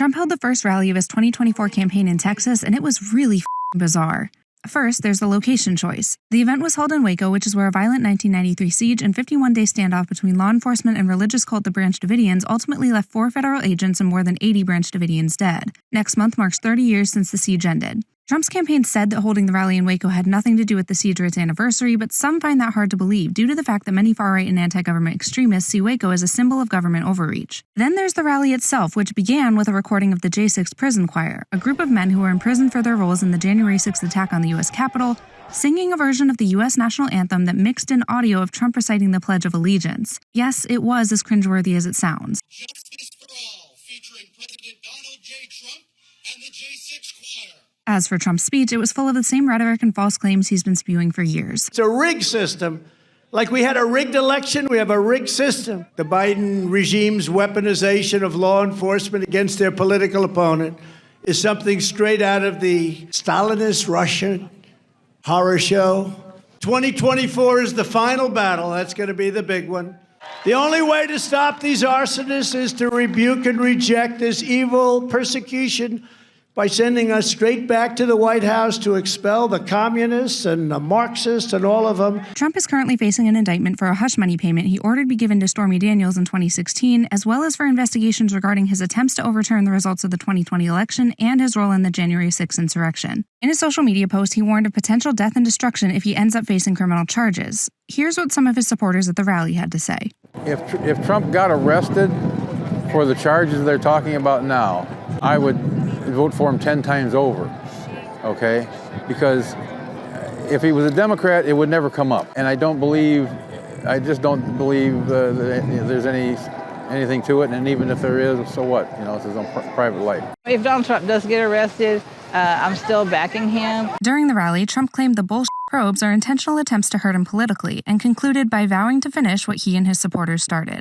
Trump held the first rally of his 2024 campaign in Texas, and it was really bizarre. First, there's the location choice. The event was held in Waco, which is where a violent 1993 siege and 51-day standoff between law enforcement and religious cult the Branch Davidians ultimately left 4 federal agents and more than 80 Branch Davidians dead. Next month marks 30 years since the siege ended. Trump's campaign said that holding the rally in Waco had nothing to do with the siege or its anniversary, but some find that hard to believe due to the fact that many far-right and anti-government extremists see Waco as a symbol of government overreach. Then there's the rally itself, which began with a recording of the J6 Prison Choir, a group of men who were imprisoned for their roles in the January 6th attack on the U.S. Capitol, singing a version of the U.S. national anthem that mixed in audio of Trump reciting the Pledge of Allegiance. Yes, it was as cringeworthy as it sounds. Justice for All, featuring President Donald J. Trump and the J6 Choir. As for Trump's speech, it was full of the same rhetoric and false claims he's been spewing for years. It's a rigged system. Like we had a rigged election, we have a rigged system. The Biden regime's weaponization of law enforcement against their political opponent is something straight out of the Stalinist Russian horror show. 2024 is the final battle. That's going to be the big one. The only way to stop these arsonists is to rebuke and reject this evil persecution by sending us straight back to the White House to expel the communists and the Marxists and all of them. Trump is currently facing an indictment for a hush money payment he ordered be given to Stormy Daniels in 2016, as well as for investigations regarding his attempts to overturn the results of the 2020 election and his role in the January 6th insurrection. In a social media post, he warned of potential death and destruction if he ends up facing criminal charges. Here's what some of his supporters at the rally had to say. If Trump got arrested for the charges they're talking about now, I would vote for him 10 times over, okay? Because if he was a Democrat, it would never come up. And I just don't believe there's anything to it. And even if there is, so what? You know, it's his own private life. If Donald Trump does get arrested, I'm still backing him. During the rally, Trump claimed the bullshit probes are intentional attempts to hurt him politically and concluded by vowing to finish what he and his supporters started.